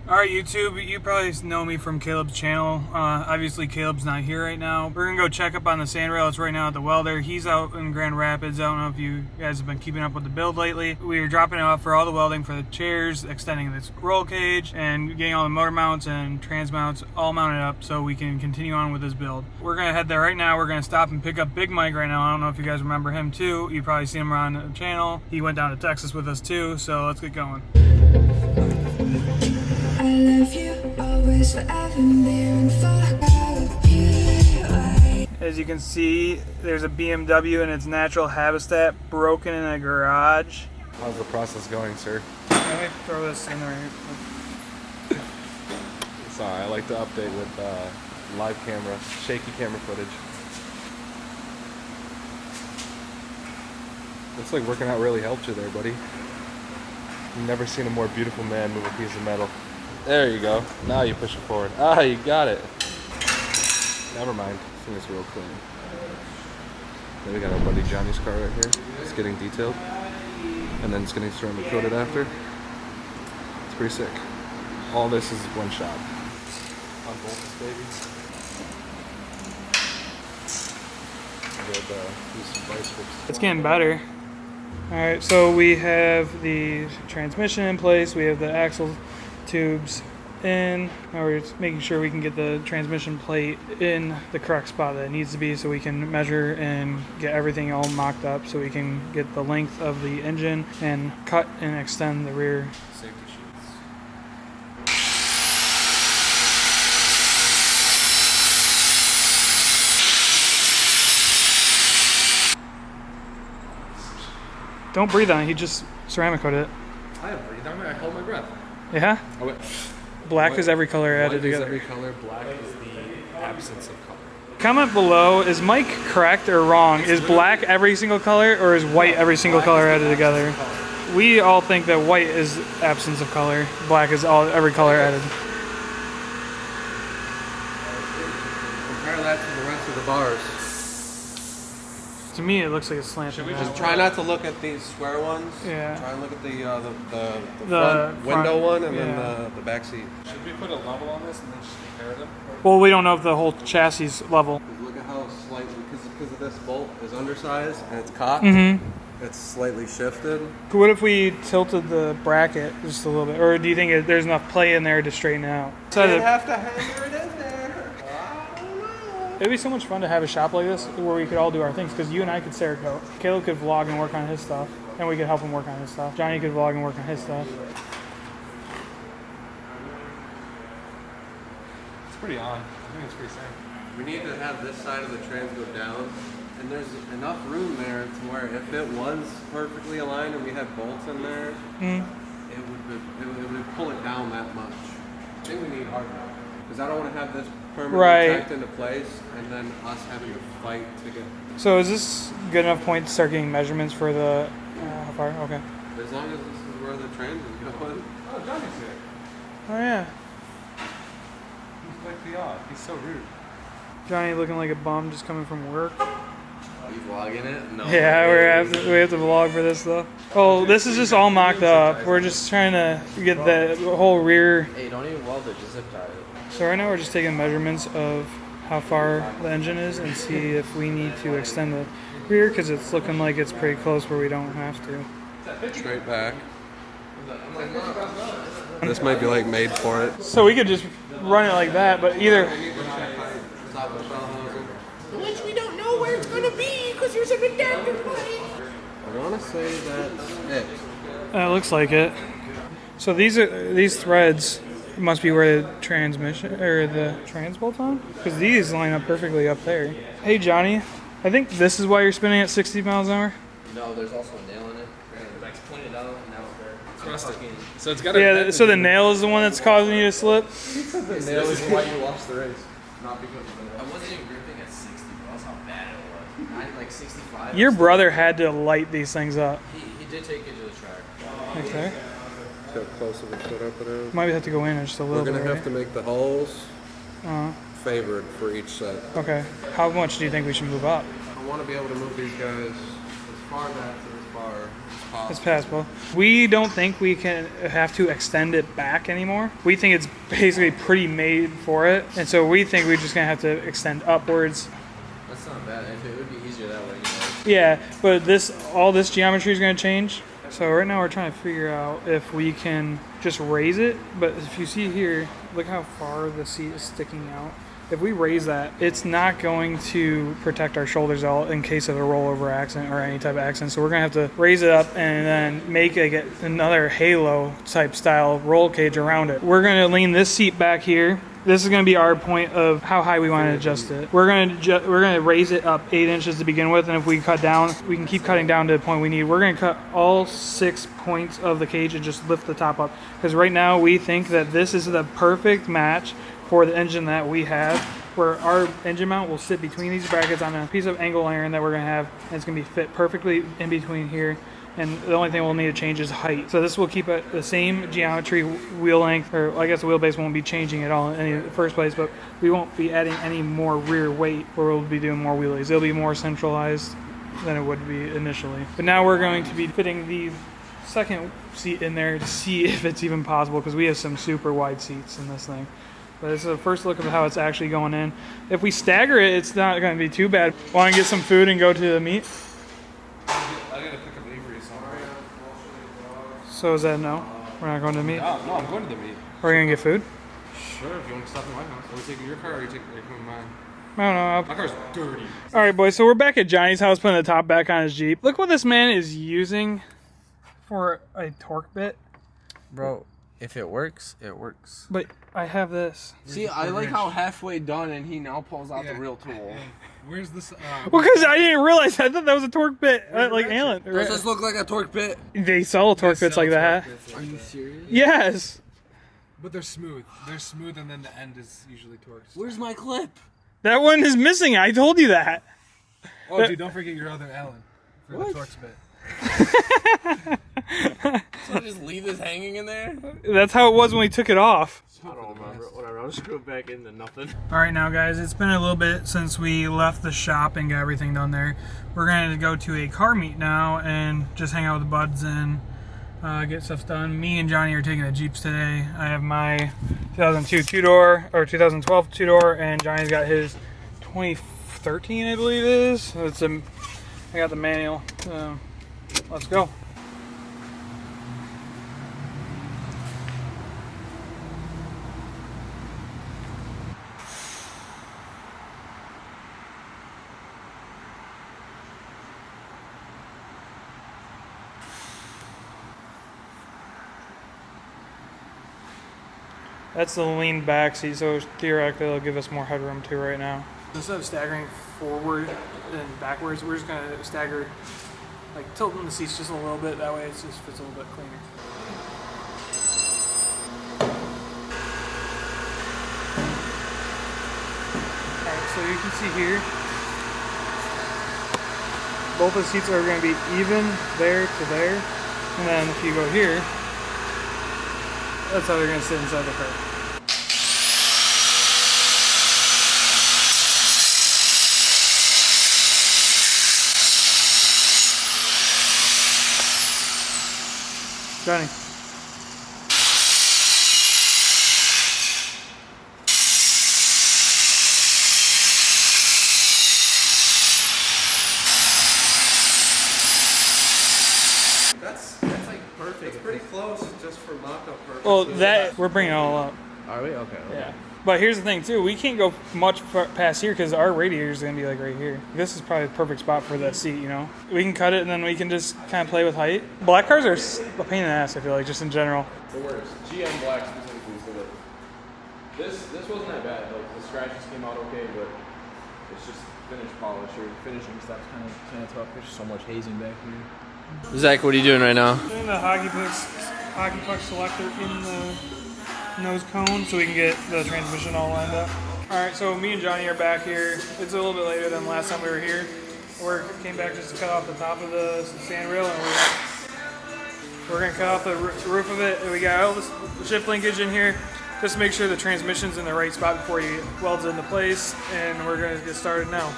Alright YouTube, you probably know me from Cayleb's channel. Obviously Cayleb's not here right now. We're going to go check up on the sandrail. It's right now at the welder. He's out in Grand Rapids. I don't know if you guys have been keeping up with the build lately. We are dropping it off for all the welding for the chairs, extending this roll cage, and getting all the motor mounts and trans mounts all mounted up so we can continue on with this build. We're going to head there right now. We're going to stop and pick up Big Mike right now. I don't know if you guys remember him too. You've probably seen him around the channel. He went down to Texas with us too, so let's get going. I love you always, forever, near and far. Gotta be right. As you can see, there's a BMW in its natural habitat broken in a garage. How's the process going, sir? Let me throw this in there. Sorry, I like to update with live camera, shaky camera footage. Looks like working out really helped you there, buddy. I've never seen a more beautiful man move a piece of metal. There you go. Now you push it forward. Ah, you got it. Never mind. This thing is real clean. Then we got our buddy Johnny's car right here. It's getting detailed. And then it's getting ceramic coated after. It's pretty sick. All this is one shot. Unbolt this baby. Use some vice grips. It's getting better. Alright, so we have the transmission in place, we have the axle tubes in. Now we're just making sure we can get the transmission plate in the correct spot that it needs to be so we can measure and get everything all mocked up so we can get the length of the engine and cut and extend the rear Safety sheets. Don't breathe on it, he just ceramic coated it. I have breathed on it. I held my breath. Yeah? Oh, wait. Black is every color added White is together. every color. Black is the absence of color. Comment below, is Mike correct or wrong? Is black every single color or is white every single color added together? We all think that white is absence of color, black is every color added. Compare that to the rest of the bars. To me, it looks like it's slanted. Just try not to look at these square ones. Yeah. Try and look at the front window one and yeah. then the back seat. Should we put a level on this and then just compare them? Well, we don't know if the whole chassis is level. Look at how slightly, because of this bolt is undersized and it's cocked. It's slightly shifted. What if we tilted the bracket just a little bit? Or do you think there's enough play in there to straighten it out? You'd have to hammer it in there. I don't know. It'd be so much fun to have a shop like this where we could all do our things, because you and I could Cerakote. Cayleb could vlog and work on his stuff, and we could help him work on his stuff. Johnny could vlog and work on his stuff. It's pretty on. I think it's pretty safe. We need to have this side of the trans go down, and there's enough room there to where if it was perfectly aligned and we had bolts in there, it would pull it down that much. I think we need hard work, because I don't want to have this permanently tacked into place and then us having to fight to get. So is this good enough point to start getting measurements for the how far? Okay. As long as this is where the trans is going. Oh, Johnny's here. Oh yeah. He's like the odd. He's so rude. Johnny looking like a bum just coming from work. Are you vlogging it? No. Yeah, we have to vlog for this stuff. Oh, this is just all mocked up. We're just trying to get the whole rear. Hey, don't even weld it, just zip tie it. So right now we're just taking measurements of how far the engine is and see if we need to extend the rear, because it's looking like it's pretty close where we don't have to. Straight back. This might be like made for it. So we could just run it like that, but either. Which we don't know where it's gonna be because there's an adapter plate. I want to say that's it. It looks like it. So these threads must be where the transmission or the trans bolt's on, because these line up perfectly up there. Hey Johnny, I think this is why you're spinning at 60 miles an hour. No, there's also a nail in it. Max pointed out and now it's there. It's rusted. So it's got a Yeah, so the nail is the one that's causing you to slip. The nail is why you lost the race. Not because of the nail. I wasn't even gripping at 60, bro. That's how bad it was. I had like 65. Your brother had to light these things up. He did take it to the track. Okay. See how close of a setup it is. Might have to go in just a We're little gonna bit. have to make the holes Uh, favored for each set. okay. How much do you think we should move up? I want to be able to move these guys as far back to this bar as It's passable. We don't think we can have to extend it back anymore. We think it's basically pretty made for it. And so we think we're just going to have to extend upwards. That's not bad. It would be easier that way. Yeah, but all this geometry is going to change. So right now we're trying to figure out if we can just raise it. But if you see here, look how far the seat is sticking out. If we raise that, it's not going to protect our shoulders out in case of a rollover accident or any type of accident. So we're going to have to raise it up and then make another halo type style roll cage around it. We're going to lean this seat back here. This is going to be our point of how high we want to adjust it. We're going to raise it up 8 inches to begin with, and if we cut down, we can keep cutting down to the point we need. We're going to cut all 6 points of the cage and just lift the top up. Because right now we think that this is the perfect match for the engine that we have, where our engine mount will sit between these brackets on a piece of angle iron that we're going to have, and it's going to be fit perfectly in between here. And the only thing we'll need to change is height. So this will keep it the same geometry, wheel length, or I guess the wheelbase won't be changing at all in the first place, but we won't be adding any more rear weight, or we'll be doing more wheelies. It'll be more centralized than it would be initially. But now we're going to be fitting the second seat in there to see if it's even possible, because we have some super wide seats in this thing. But it's a first look of how it's actually going in. If we stagger it, it's not going to be too bad. Want to get some food and go to the meet? I gotta pick up Avery somewhere. So is that no? We're not going to the meet? No, I'm going to the meet. Are we going to get food? Sure, if you want to stop in my house. Are we taking your car or are you coming mine? I don't know. My car's dirty. All right, boys. So we're back at Johnny's house, putting the top back on his Jeep. Look what this man is using for a torque bit. Bro, if it works, it works. But I have this. See, I like how halfway done and he now pulls out the real tool. Where's this? Well, because I didn't realize. I thought that was a torque bit, like Alan. Does this look like a torque bit? They sell torque bits like that. Are you serious? Yes. But they're smooth. They're smooth, and then the end is usually torqued. Where's my clip? That one is missing. I told you that. Oh, dude, don't forget your other Allen for the torques bit. So I just leave this hanging in there? That's how it was when we took it off. I don't remember. Whatever, I'll screw it back into nothing. All right, now guys, it's been a little bit since we left the shop and got everything done there. We're going to go to a car meet now and just hang out with the buds and get stuff done. Me and Johnny are taking the Jeeps today. I have my 2002 two-door, or 2012 two-door, and Johnny's got his 2013, I believe it is. So I got the manual. So let's go. That's the lean back seat, so theoretically it'll give us more headroom too right now. Instead of staggering forward and backwards, we're just going to stagger, like tilting the seats just a little bit, that way it just fits a little bit cleaner. Alright, so you can see here, both the seats are going to be even there to there, and then if you go here, that's how they're going to sit inside the car. Johnny. That's like perfect. It's pretty close just for mock-up purposes. Well, that we're bringing it all up. Are we? Okay. Yeah. But here's the thing too, we can't go much past here because our radiator is going to be like right here. This is probably the perfect spot for that seat, you know. We can cut it and then we can just kind of play with height. Black cars are a pain in the ass, I feel like, just in general. The worst. GM black specifically is the worst. This wasn't that bad. Like the scratches came out okay, but it's just finish polish or finishing stuff's kind of tough. There's so much hazing back here. Zach, what are you doing right now? Doing the hockey puck selector in the nose cone so we can get the transmission all lined up. Alright, so me and Johnny are back here. It's a little bit later than last time we were here. We came back just to cut off the top of the sandrail, and we're going to cut off the roof of it. And we got all the shift linkage in here just to make sure the transmission's in the right spot before you weld it into place. And we're going to get started now.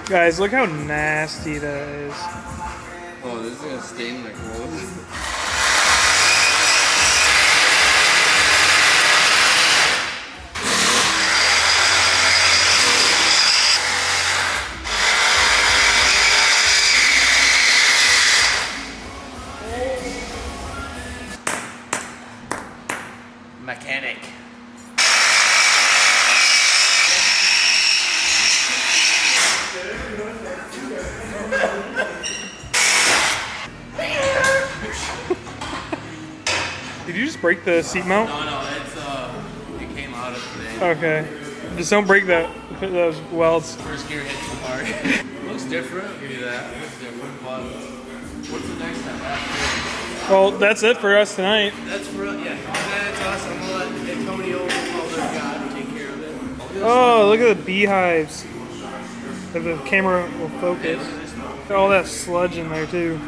Guys, look how nasty that is. Oh, this is gonna stain my clothes. Mechanic. Did you just break the seat mount? No, it's it came out of today. Okay. Just don't break those welds. First gear hit too hard. Looks different, I'll give you that. It looks different, but what's the next step after? Well, that's it for us tonight. That's for yeah. That's us. I'm gonna let Antonio call their guy to take care of it. Oh, look at the beehives. If the camera will focus. All that sludge in there too.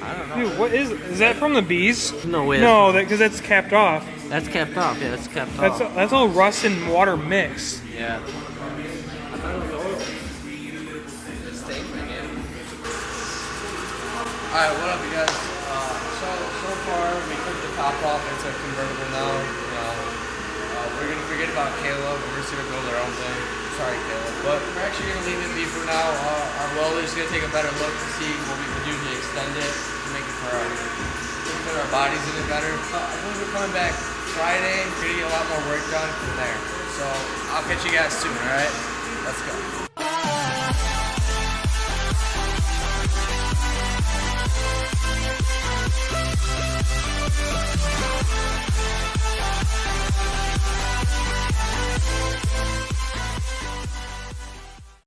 I don't know. Dude, what is that from the bees? No way. No, because that's capped off. That's capped off. Yeah, that's capped off. That's all rust and water mixed. Yeah. Alright, what up you guys? So far we took the top off, it's a convertible now. We're gonna forget about Cayleb, we're just gonna build our own thing. Sorry Cayleb. But we're actually gonna leave it be for now. Our welder's gonna take a better look to see what we can do to extend it, to make it for put our bodies in it better. I think we're coming back Friday, we're gonna get a lot more work done from there. So I'll catch you guys soon, alright? Let's go.